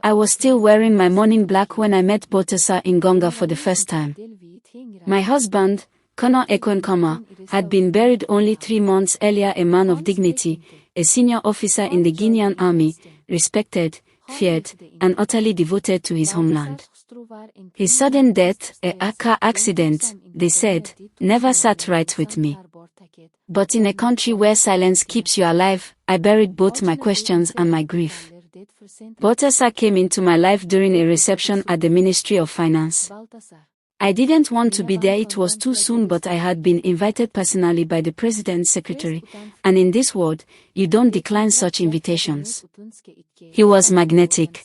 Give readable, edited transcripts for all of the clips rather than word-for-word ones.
I was still wearing my morning black when I met Besa in Gonga for the first time. My husband, Colonel Ekwenkoma, had been buried only 3 months earlier, a man of dignity, a senior officer in the Guinean army, respected, feared, and utterly devoted to his homeland. His sudden death, a car accident, they said, never sat right with me. But in a country where silence keeps you alive, I buried both my questions and my grief. Besa came into my life during a reception at the Ministry of Finance. I didn't want to be there, it was too soon, but I had been invited personally by the President's secretary, and in this world, you don't decline such invitations. He was magnetic,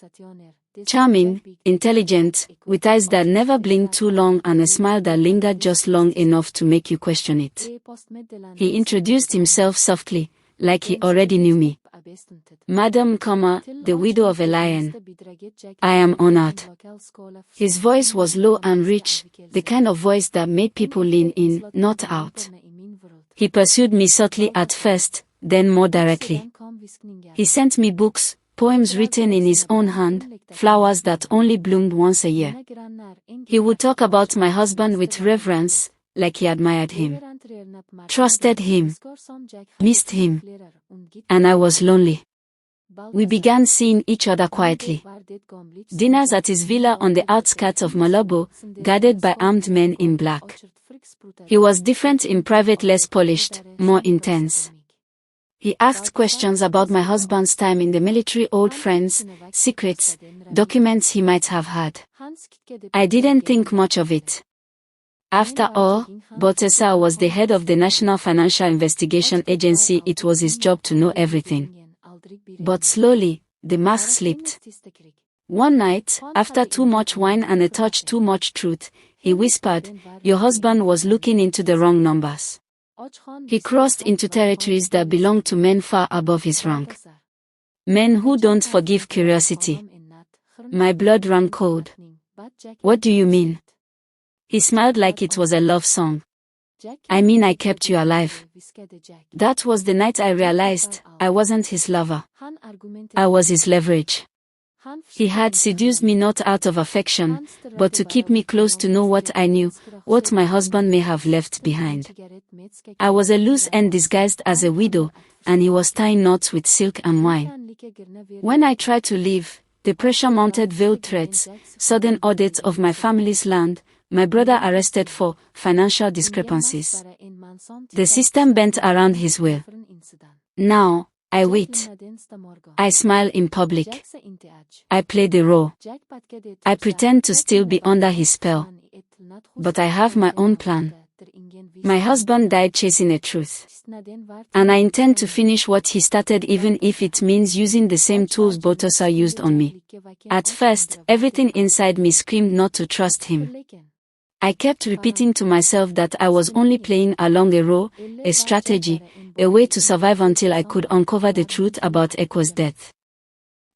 charming, intelligent, with eyes that never blinked too long and a smile that lingered just long enough to make you question it. He introduced himself softly, like he already knew me. Madam Nkoma, the widow of a lion. I am honored. His voice was low and rich, the kind of voice that made people lean in, not out. He pursued me subtly at first, then more directly. He sent me books, poems written in his own hand, flowers that only bloomed once a year. He would talk about my husband with reverence, like he admired him, trusted him, missed him, and I was lonely. We began seeing each other quietly. Dinners at his villa on the outskirts of Malabo, guarded by armed men in black. He was different in private, less polished, more intense. He asked questions about my husband's time in the military, old friends, secrets, documents he might have had. I didn't think much of it. After all, Besa was the head of the National Financial Investigation Agency. It was his job to know everything. But slowly, the mask slipped. One night, after too much wine and a touch too much truth, he whispered, "Your husband was looking into the wrong numbers." He crossed into territories that belonged to men far above his rank. Men who don't forgive curiosity. My blood ran cold. What do you mean? He smiled like it was a love song. I mean, I kept you alive. That was the night I realized I wasn't his lover. I was his leverage. He had seduced me not out of affection, but to keep me close, to know what I knew, what my husband may have left behind. I was a loose end disguised as a widow, and he was tying knots with silk and wine. When I tried to leave, the pressure mounted, veiled threats, sudden audits of my family's land, my brother arrested for financial discrepancies. The system bent around his will. Now, I wait. I smile in public. I play the role. I pretend to still be under his spell. But I have my own plan. My husband died chasing a truth. And I intend to finish what he started, even if it means using the same tools Besa used on me. At first, everything inside me screamed not to trust him. I kept repeating to myself that I was only playing along a role, a strategy, a way to survive until I could uncover the truth about Ekwe's death.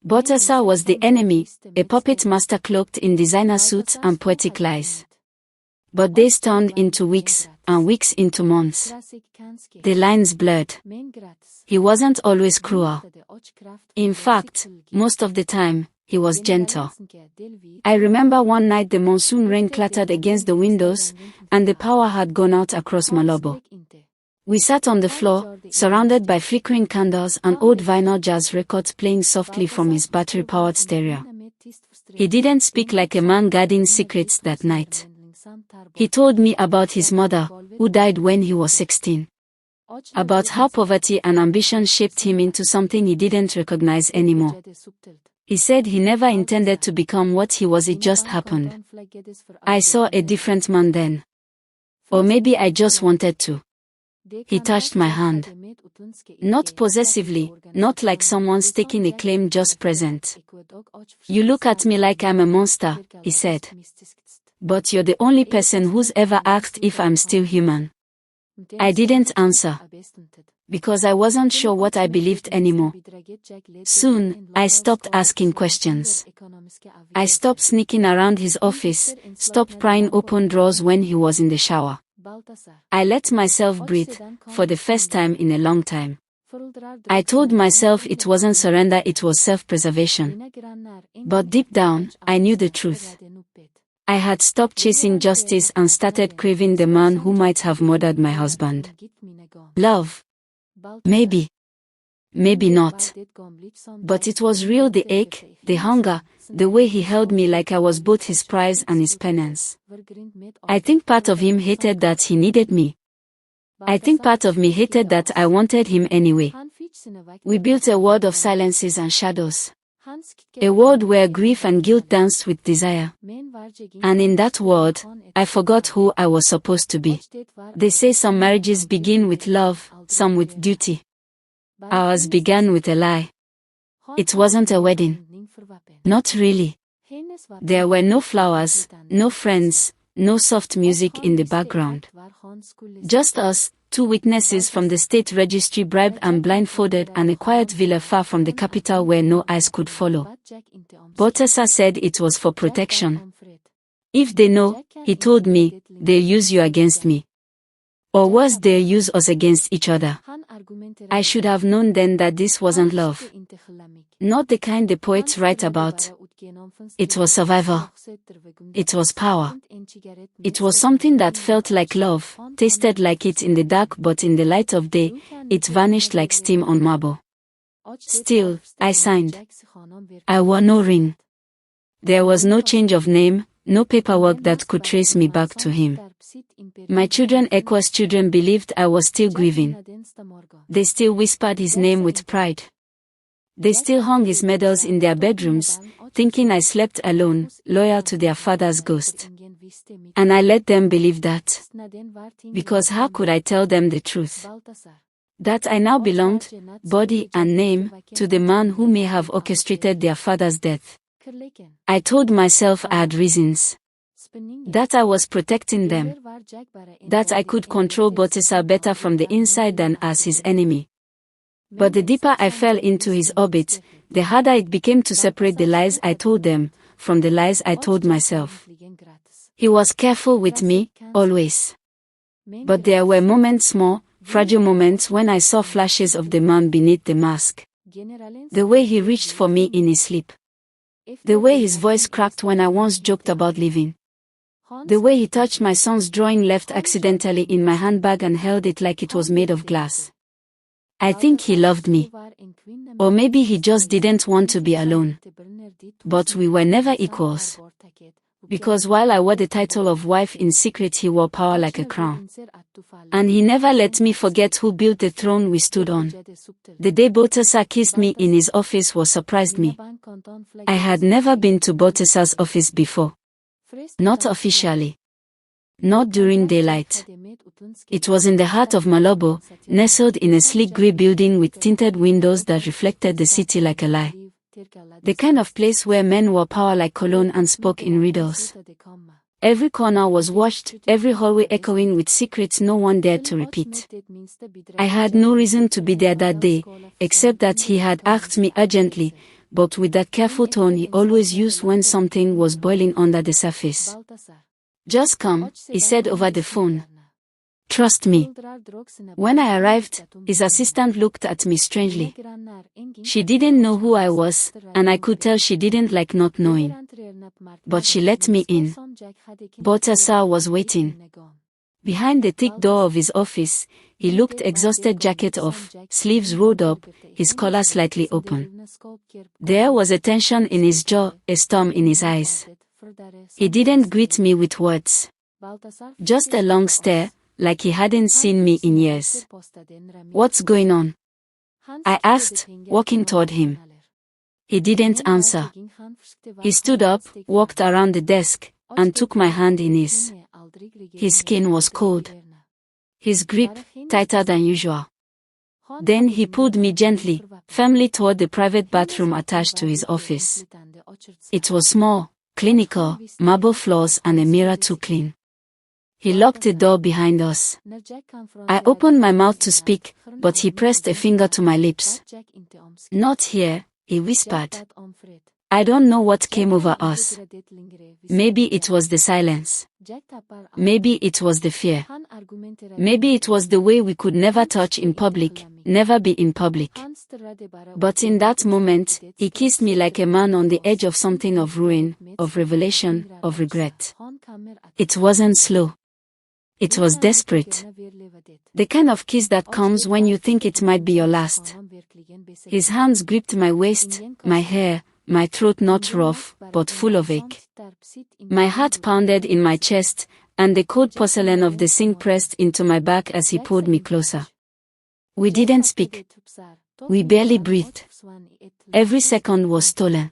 Besa was the enemy, a puppet master cloaked in designer suits and poetic lies. But days turned into weeks, and weeks into months. The lines blurred. He wasn't always cruel. In fact, most of the time, he was gentle. I remember one night the monsoon rain clattered against the windows, and the power had gone out across Malabo. We sat on the floor, surrounded by flickering candles and old vinyl jazz records playing softly from his battery-powered stereo. He didn't speak like a man guarding secrets that night. He told me about his mother, who died when he was 16. About how poverty and ambition shaped him into something he didn't recognize anymore. He said he never intended to become what he was, it just happened. I saw a different man then. Or maybe I just wanted to. He touched my hand. Not possessively, not like someone's taking a claim, just present. "You look at me like I'm a monster," he said. "But you're the only person who's ever asked if I'm still human." I didn't answer, because I wasn't sure what I believed anymore. Soon, I stopped asking questions. I stopped sneaking around his office, stopped prying open drawers when he was in the shower. I let myself breathe, for the first time in a long time. I told myself it wasn't surrender, it was self-preservation. But deep down, I knew the truth. I had stopped chasing justice and started craving the man who might have murdered my husband. Love? Maybe. Maybe not. But it was real, the ache, the hunger, the way he held me like I was both his prize and his penance. I think part of him hated that he needed me. I think part of me hated that I wanted him anyway. We built a world of silences and shadows. A world where grief and guilt danced with desire. And in that world, I forgot who I was supposed to be. They say some marriages begin with love, some with duty. Ours began with a lie. It wasn't a wedding. Not really. There were no flowers, no friends, no soft music in the background. Just us, two witnesses from the state registry, bribed and blindfolded, and a quiet villa far from the capital where no eyes could follow. Besa said it was for protection. If they know, he told me, they'll use you against me. Or worse, they'll use us against each other. I should have known then that this wasn't love. Not the kind the poets write about. It was survival. It was power. It was something that felt like love, tasted like it in the dark, but in the light of day, it vanished like steam on marble. Still, I signed. I wore no ring. There was no change of name, no paperwork that could trace me back to him. My children, Ekwa's children, believed I was still grieving. They still whispered his name with pride. They still hung his medals in their bedrooms, thinking I slept alone, loyal to their father's ghost. And I let them believe that. Because how could I tell them the truth? That I now belonged, body and name, to the man who may have orchestrated their father's death. I told myself I had reasons. That I was protecting them. That I could control Besa better from the inside than as his enemy. But the deeper I fell into his orbit, the harder it became to separate the lies I told them from the lies I told myself. He was careful with me, always. But there were moments, small, fragile moments, when I saw flashes of the man beneath the mask. The way he reached for me in his sleep. The way his voice cracked when I once joked about leaving. The way he touched my son's drawing left accidentally in my handbag and held it like it was made of glass. I think he loved me. Or maybe he just didn't want to be alone. But we were never equals. Because while I wore the title of wife in secret, he wore power like a crown. And he never let me forget who built the throne we stood on. The day Besa kissed me in his office was surprised me. I had never been to Botesa's office before. Not officially. Not during daylight. It was in the heart of Malabo, nestled in a sleek grey building with tinted windows that reflected the city like a lie. The kind of place where men wore power like cologne and spoke in riddles. Every corner was watched, every hallway echoing with secrets no one dared to repeat. I had no reason to be there that day, except that he had asked me urgently, but with that careful tone he always used when something was boiling under the surface. Just come, he said over the phone. Trust me. When I arrived, his assistant looked at me strangely. She didn't know who I was, and I could tell she didn't like not knowing. But she let me in. Besa was waiting. Behind the thick door of his office, he looked exhausted, jacket off, sleeves rolled up, his collar slightly open. There was a tension in his jaw, a storm in his eyes. He didn't greet me with words. Just a long stare, like he hadn't seen me in years. What's going on? I asked, walking toward him. He didn't answer. He stood up, walked around the desk, and took my hand in his. His skin was cold. His grip, tighter than usual. Then he pulled me gently, firmly toward the private bathroom attached to his office. It was small, clinical, marble floors and a mirror too clean. He locked the door behind us. I opened my mouth to speak, but he pressed a finger to my lips. Not here, he whispered. I don't know what came over us. Maybe it was the silence. Maybe it was the fear. Maybe it was the way we could never touch in public, never be in public. But in that moment, he kissed me like a man on the edge of something of ruin, of revelation, of regret. It wasn't slow. It was desperate. The kind of kiss that comes when you think it might be your last. His hands gripped my waist, my hair, my throat not rough, but full of ache. My heart pounded in my chest, and the cold porcelain of the sink pressed into my back as he pulled me closer. We didn't speak. We barely breathed. Every second was stolen.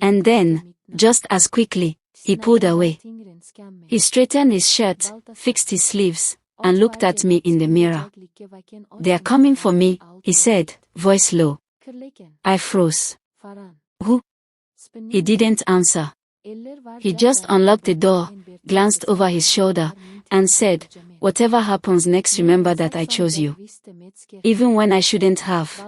And then, just as quickly, he pulled away. He straightened his shirt, fixed his sleeves, and looked at me in the mirror. "They are coming for me," he said, voice low. I froze. "Who?" He didn't answer. He just unlocked the door, glanced over his shoulder, and said, "Whatever happens next, remember that I chose you. Even when I shouldn't have."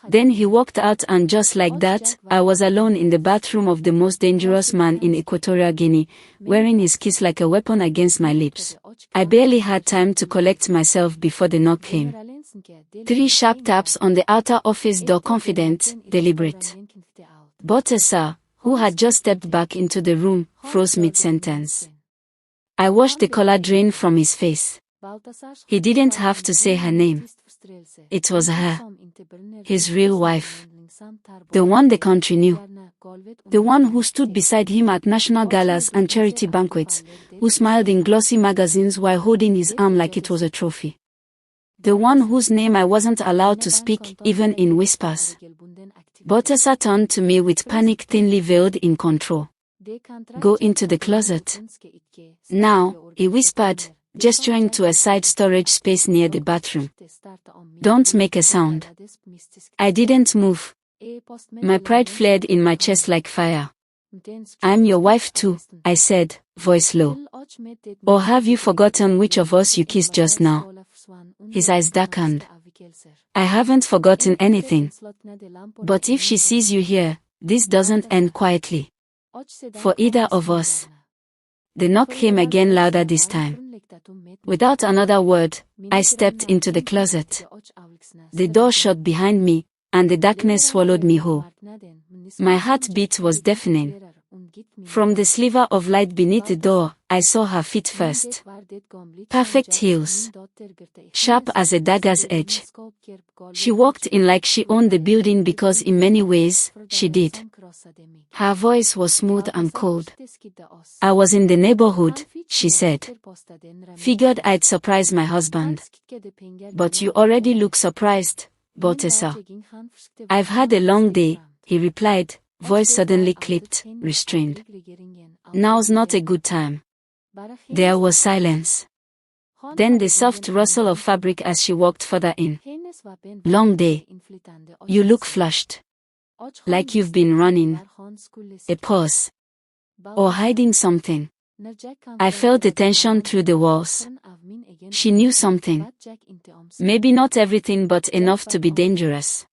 Then he walked out, and just like that, I was alone in the bathroom of the most dangerous man in Equatorial Guinea, wearing his kiss like a weapon against my lips. I barely had time to collect myself before the knock came. 3 sharp taps on the outer office door, confident, deliberate. Besa, who had just stepped back into the room, froze mid-sentence. I watched the color drain from his face. He didn't have to say her name. It was her. His real wife. The one the country knew. The one who stood beside him at national galas and charity banquets, who smiled in glossy magazines while holding his arm like it was a trophy. The one whose name I wasn't allowed to speak, even in whispers. Besa turned to me with panic thinly veiled in control. "Go into the closet. Now," he whispered, gesturing to a side storage space near the bathroom. "Don't make a sound." I didn't move. My pride flared in my chest like fire. "I'm your wife too," I said, voice low. "Or have you forgotten which of us you kissed just now?" His eyes darkened. "I haven't forgotten anything. But if she sees you here, this doesn't end quietly. For either of us." The knock came again, louder this time. Without another word, I stepped into the closet. The door shut behind me, and the darkness swallowed me whole. My heartbeat was deafening. From the sliver of light beneath the door, I saw her feet first. Perfect heels. Sharp as a dagger's edge. She walked in like she owned the building, because in many ways, she did. Her voice was smooth and cold. "I was in the neighborhood," she said. "Figured I'd surprise my husband." "But you already look surprised, Besa." "I've had a long day," he replied, voice suddenly clipped, restrained. "Now's not a good time." There was silence. Then the soft rustle of fabric as she walked further in. "Long day. You look flushed. Like you've been running." A pause. "Or hiding something." I felt the tension through the walls. She knew something. Maybe not everything, but enough to be dangerous.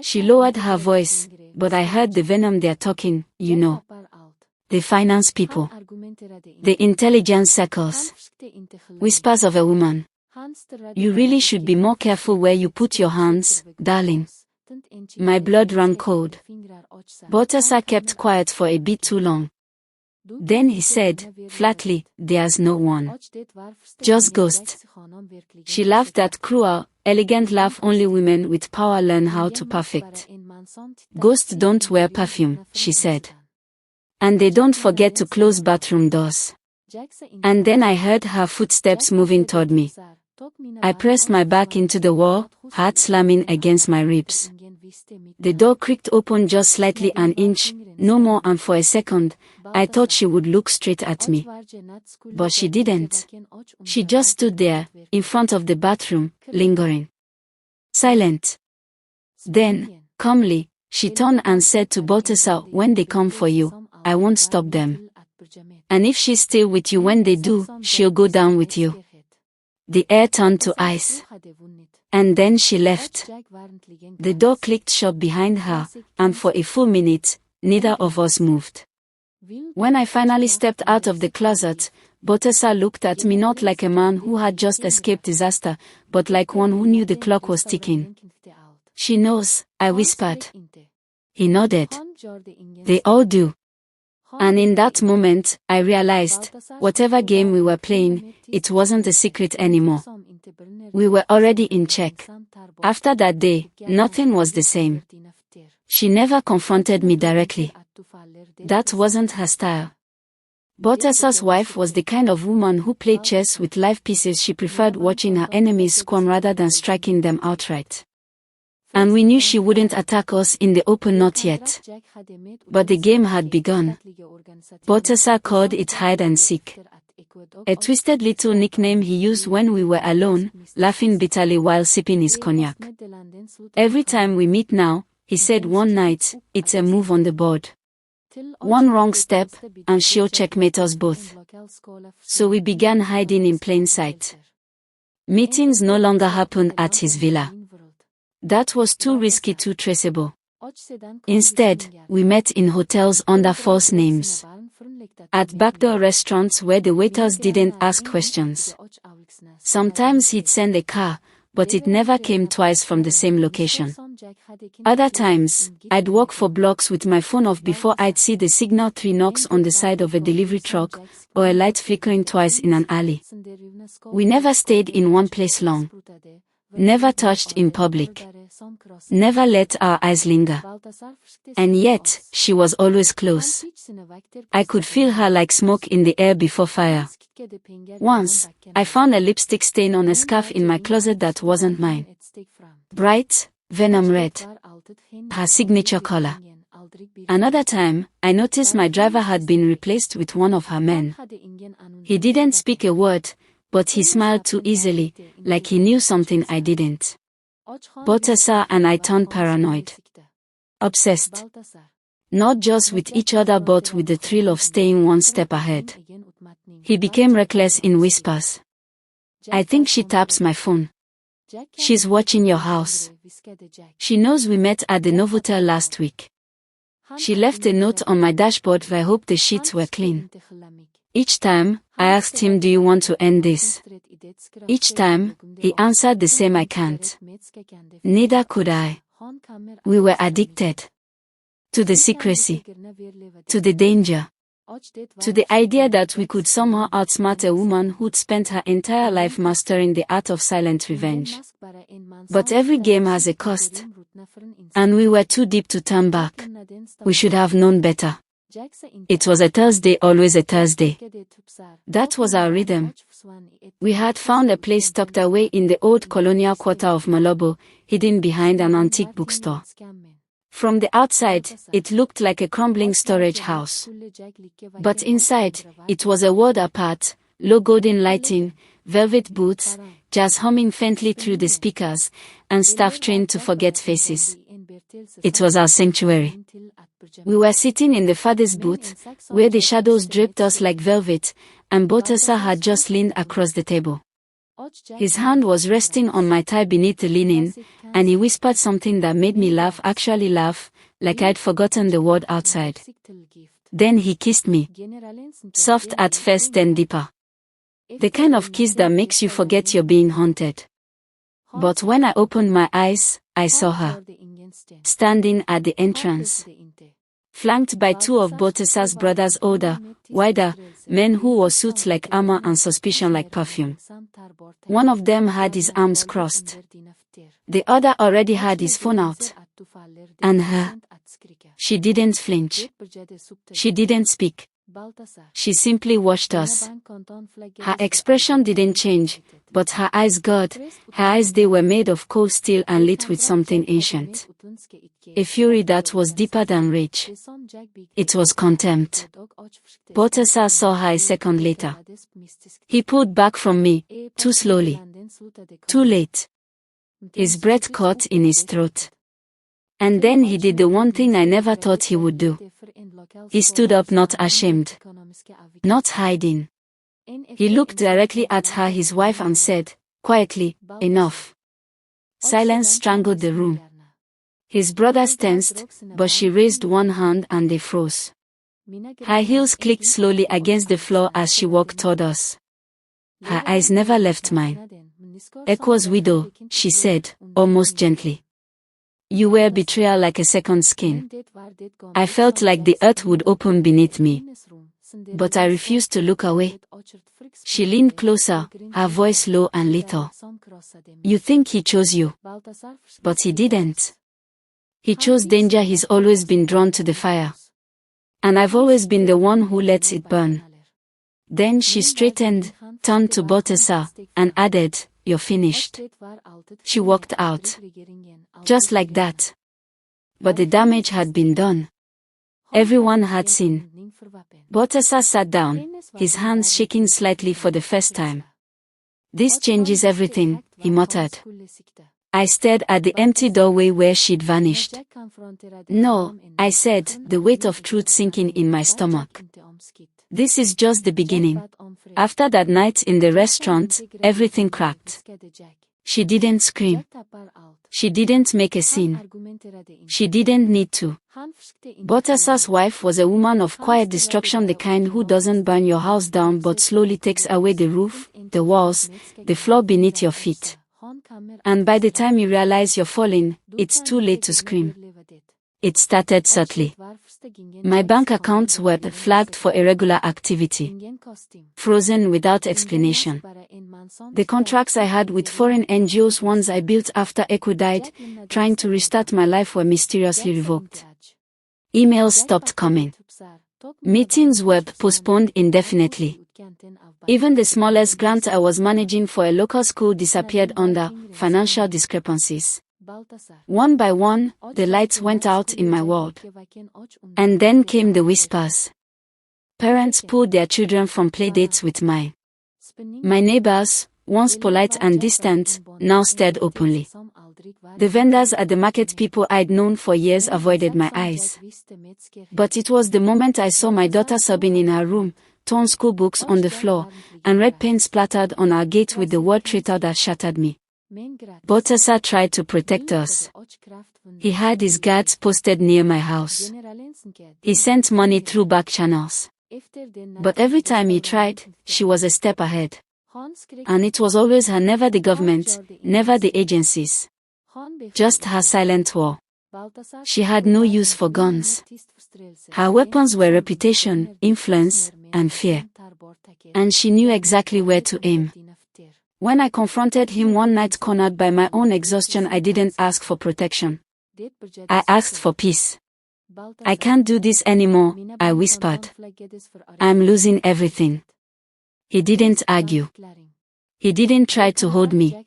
She lowered her voice, but I heard the venom. "They're talking, you know. The finance people. The intelligence circles. Whispers of a woman. You really should be more careful where you put your hands, darling." My blood ran cold. Besa kept quiet for a bit too long. Then he said, flatly, "There's no one. Just ghost." She laughed, that cruel, elegant laugh only women with power learn how to perfect. "Ghosts don't wear perfume," she said. "And they don't forget to close bathroom doors." And then I heard her footsteps moving toward me. I pressed my back into the wall, heart slamming against my ribs. The door creaked open just slightly, an inch, no more, and for a second, I thought she would look straight at me. But she didn't. She just stood there, in front of the bathroom, lingering. Silent. Then, calmly, she turned and said to Besa, "When they come for you, I won't stop them. And if she's still with you when they do, she'll go down with you." The air turned to ice. And then she left. The door clicked shut behind her, and for a full minute, neither of us moved. When I finally stepped out of the closet, Besa looked at me not like a man who had just escaped disaster, but like one who knew the clock was ticking. "She knows," I whispered. He nodded. "They all do." And in that moment, I realized, whatever game we were playing, it wasn't a secret anymore. We were already in check. After that day, nothing was the same. She never confronted me directly. That wasn't her style. Besa's wife was the kind of woman who played chess with live pieces. She preferred watching her enemies squirm rather than striking them outright. And we knew she wouldn't attack us in the open, not yet. But the game had begun. Besa called it hide and seek. A twisted little nickname he used when we were alone, laughing bitterly while sipping his cognac. Every time we meet now, he said one night, "It's a move on the board. One wrong step, and she'll checkmate us both." So we began hiding in plain sight. Meetings no longer happened at his villa. That was too risky, too traceable. Instead, we met in hotels under false names. At backdoor restaurants where the waiters didn't ask questions. Sometimes he'd send a car, but it never came twice from the same location. Other times, I'd walk for blocks with my phone off before I'd see the signal, 3 knocks on the side of a delivery truck, or a light flickering twice in an alley. We never stayed in one place long. Never touched in public. Never let our eyes linger. And yet, she was always close. I could feel her like smoke in the air before fire. Once, I found a lipstick stain on a scarf in my closet that wasn't mine. Bright, venom red. Her signature color. Another time, I noticed my driver had been replaced with one of her men. He didn't speak a word, but he smiled too easily, like he knew something I didn't. Besa and I turned paranoid. Obsessed. Not just with each other but with the thrill of staying one step ahead. He became reckless in whispers. "I think she taps my phone. She's watching your house. She knows we met at the Novotel last week. She left a note on my dashboard. I hope the sheets were clean." Each time, I asked him, "Do you want to end this?" Each time, he answered the same, "I can't." Neither could I. We were addicted. To the secrecy. To the danger. To the idea that we could somehow outsmart a woman who'd spent her entire life mastering the art of silent revenge. But every game has a cost. And we were too deep to turn back. We should have known better. It was a Thursday, always a Thursday. That was our rhythm. We had found a place tucked away in the old colonial quarter of Malabo, hidden behind an antique bookstore. From the outside, it looked like a crumbling storage house. But inside, it was a world apart, low golden lighting, velvet booths, jazz humming faintly through the speakers, and staff trained to forget faces. It was our sanctuary. We were sitting in the farthest booth, where the shadows draped us like velvet, and Besa had just leaned across the table. His hand was resting on my thigh beneath the linen, and he whispered something that made me laugh, actually laugh, like I'd forgotten the word outside. Then he kissed me. Soft at first, then deeper. The kind of kiss that makes you forget you're being haunted. But when I opened my eyes, I saw her. Standing at the entrance. Flanked by 2 of Besa's brothers, older, wider, men who wore suits like armor and suspicion like perfume. One of them had his arms crossed. The other already had his phone out. And her. She didn't flinch. She didn't speak. She simply watched us. Her expression didn't change, but her eyes, God, her eyes, they were made of cold steel and lit with something ancient. A fury that was deeper than rage. It was contempt. Besa saw her a second later. He pulled back from me, too slowly. Too late. His breath caught in his throat. And then he did the one thing I never thought he would do. He stood up, not ashamed. Not hiding. He looked directly at her, his wife, and said, quietly, "Enough." Silence strangled the room. His brothers tensed, but she raised one hand and they froze. Her heels clicked slowly against the floor as she walked toward us. Her eyes never left mine. Eko's widow, she said, almost gently. You wear betrayal like a second skin. I felt like the earth would open beneath me. But I refused to look away. She leaned closer, her voice low and little. You think he chose you. But he didn't. He chose danger. He's always been drawn to the fire. And I've always been the one who lets it burn. Then she straightened, turned to Besa, and added, You're finished. She walked out. Just like that. But the damage had been done. Everyone had seen. Besa sat down, his hands shaking slightly for the first time. This changes everything, he muttered. I stared at the empty doorway where she'd vanished. No, I said, the weight of truth sinking in my stomach. This is just the beginning. After that night in the restaurant, everything cracked. She didn't scream. She didn't make a scene. She didn't need to. Besa's wife was a woman of quiet destruction, the kind who doesn't burn your house down but slowly takes away the roof, the walls, the floor beneath your feet. And by the time you realize you're falling, it's too late to scream. It started subtly. My bank accounts were flagged for irregular activity. Frozen without explanation. The contracts I had with foreign NGOs, ones I built after Eko died, trying to restart my life, were mysteriously revoked. Emails stopped coming. Meetings were postponed indefinitely. Even the smallest grant I was managing for a local school disappeared under financial discrepancies. One by one, the lights went out in my world. And then came the whispers. Parents pulled their children from playdates with mine. My neighbors, once polite and distant, now stared openly. The vendors at the market, people I'd known for years, avoided my eyes. But it was the moment I saw my daughter sobbing in her room, torn school books on the floor, and red paint splattered on our gate with the word traitor that shattered me. Besa tried to protect us. He had his guards posted near my house. He sent money through back channels. But every time he tried, she was a step ahead. And it was always her, never the government, never the agencies. Just her silent war. She had no use for guns. Her weapons were reputation, influence, and fear. And she knew exactly where to aim. When I confronted him one night, cornered by my own exhaustion, I didn't ask for protection. I asked for peace. I can't do this anymore, I whispered. I'm losing everything. He didn't argue. He didn't try to hold me.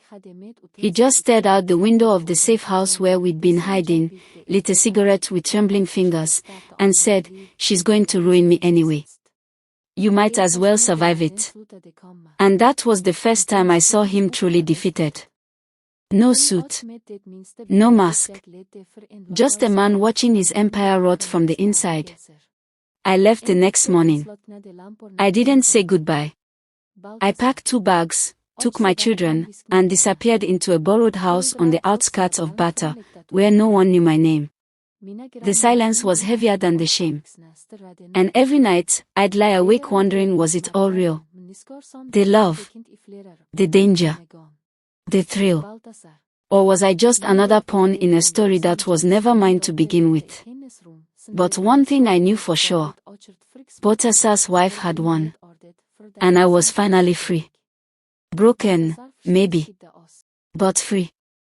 He just stared out the window of the safe house where we'd been hiding, lit a cigarette with trembling fingers, and said, She's going to ruin me anyway. You might as well survive it. And that was the first time I saw him truly defeated. No suit. No mask. Just a man watching his empire rot from the inside. I left the next morning. I didn't say goodbye. I packed 2 bags, took my children, and disappeared into a borrowed house on the outskirts of Bata, where no one knew my name. The silence was heavier than the shame. And every night, I'd lie awake wondering, was it all real? The love, the danger, the thrill. Or was I just another pawn in a story that was never mine to begin with? But one thing I knew for sure. Besa's wife had won. And I was finally free. Broken, maybe. But free.